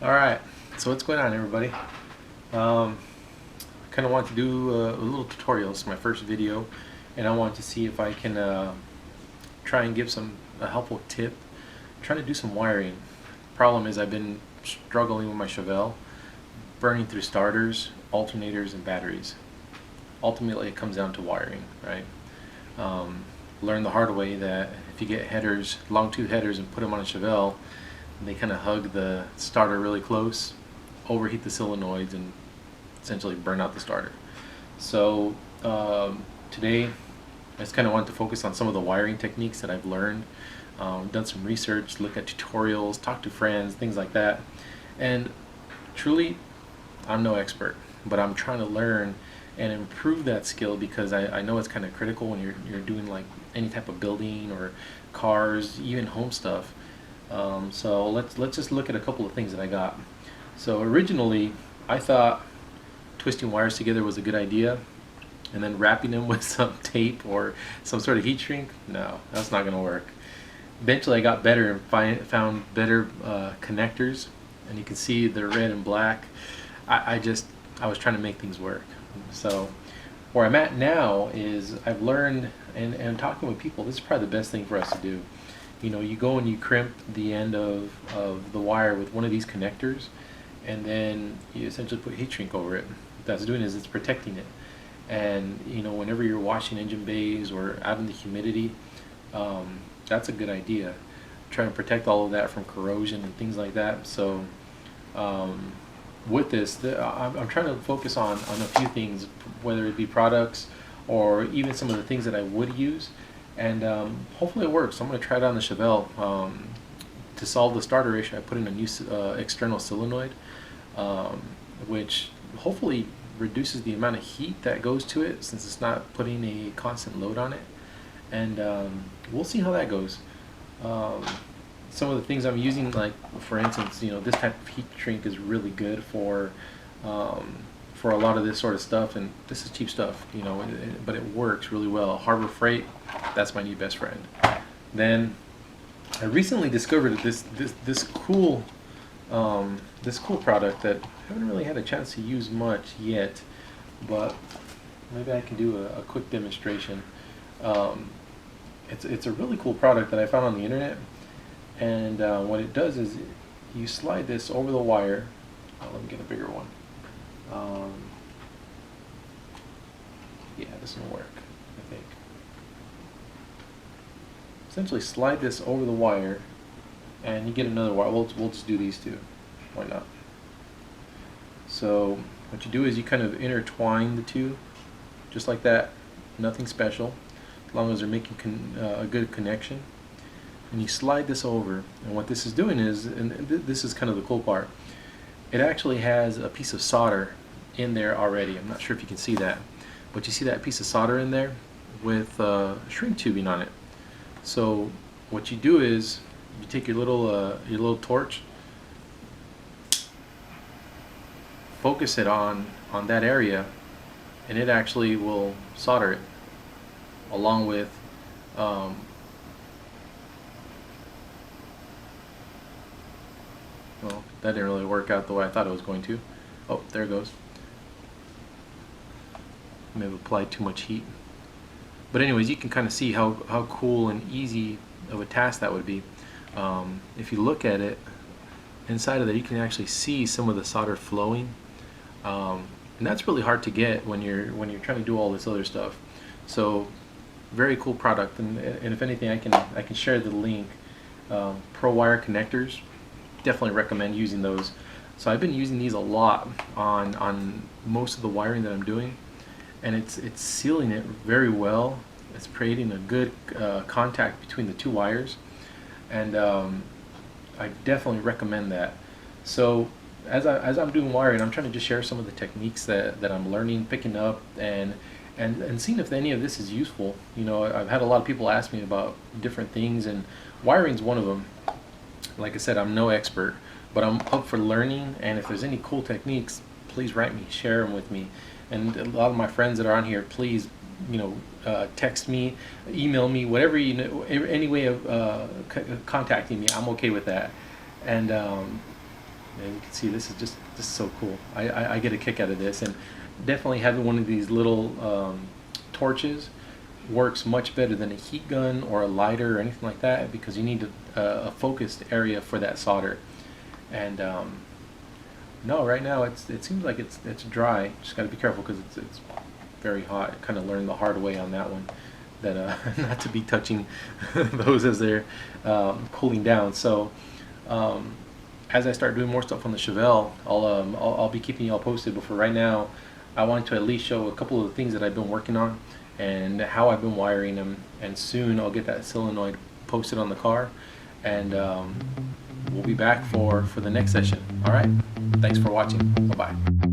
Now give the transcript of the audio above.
Alright, so what's going on, everybody? I kind of want to do a little tutorial. It's my first video, and I want to see if I can try and give a helpful tip. I'm trying to do some wiring. Problem is I've been struggling with my Chevelle, burning through starters, alternators, and batteries. Ultimately, it comes down to wiring, right? Learned the hard way that if you get headers, long tooth headers, and put them on a Chevelle, they kind of hug the starter really close, overheat the solenoids, and essentially burn out the starter. So today, I just kind of want to focus on some of the wiring techniques that I've learned, done some research, look at tutorials, talk to friends, things like that. And truly, I'm no expert, but I'm trying to learn and improve that skill because I know it's kind of critical when you're doing like any type of building or cars, even home stuff. So let's just look at a couple of things that I got. So originally, I thought twisting wires together was a good idea, and then wrapping them with some tape or some sort of heat shrink. No, that's not going to work. Eventually, I got better and found better connectors, and you can see they're red and black. I was trying to make things work. So where I'm at now is I've learned and talking with people. This is probably the best thing for us to do. You know, you go and you crimp the end of the wire with one of these connectors, and then you essentially put heat shrink over it. What that's doing is it's protecting it. And you know, whenever you're washing engine bays or out in the humidity, that's a good idea. Try and protect all of that from corrosion and things like that. So um, with this, I'm trying to focus on a few things, whether it be products or even some of the things that I would use, and hopefully it works. I'm going to try it on the Chevelle. To solve the starter issue, I put in a new external solenoid, um, which hopefully reduces the amount of heat that goes to it since it's not putting a constant load on it. And we'll see how that goes. Um, some of the things I'm using, like for instance, you know, this type of heat shrink is really good um, for a lot of this sort of stuff, and this is cheap stuff, you know, but it works really well. Harbor Freight, that's my new best friend. Then I recently discovered this cool product that I haven't really had a chance to use much yet, but maybe I can do a quick demonstration. Um, it's a really cool product that I found on the internet, and what it does is you slide this over the wire. Let me get a bigger one. Um, yeah, this will work, I think. Essentially slide this over the wire, and you get another wire. We'll just do these two. Why not? So what you do is you kind of intertwine the two, just like that. Nothing special, as long as they're making a good connection. And you slide this over, and what this is doing is, and this is kind of the cool part, it actually has a piece of solder in there already. I'm not sure if you can see that, but you see that piece of solder in there with shrink tubing on it. So what you do is you take your little torch, focus it on that area, and it actually will solder it along with um, well, that didn't really work out the way I thought it was going to. Oh, there it goes. May have applied too much heat. But anyways, you can kind of see how cool and easy of a task that would be. If you look at it, inside of that you can actually see some of the solder flowing. And that's really hard to get when you're trying to do all this other stuff. So very cool product, and if anything, I can share the link. Pro Wire connectors, definitely recommend using those. So I've been using these a lot on most of the wiring that I'm doing, and it's sealing it very well. It's creating a good contact between the two wires, and I definitely recommend that. So as I'm doing wiring, I'm trying to just share some of the techniques that I'm learning, picking up, and seeing if any of this is useful. You know, I've had a lot of people ask me about different things, and wiring's one of them. Like I said, I'm no expert, but I'm up for learning, and if there's any cool techniques, please write me, share them with me. And a lot of my friends that are on here, please, you know, text me, email me, whatever, you know, any way of contacting me, I'm okay with that. And And you can see this is just so cool. I get a kick out of this, and definitely having one of these little torches works much better than a heat gun or a lighter or anything like that, because you need a focused area for that solder. And no, right now it seems like it's dry. Just got to be careful because it's very hot. Kind of learned the hard way on that one, that not to be touching those as they're cooling down. So as I start doing more stuff on the Chevelle, I'll be keeping y'all posted. But for right now, I wanted to at least show a couple of the things that I've been working on and how I've been wiring them. And soon I'll get that solenoid posted on the car, and we'll be back for the next session. All right, thanks for watching. Bye bye.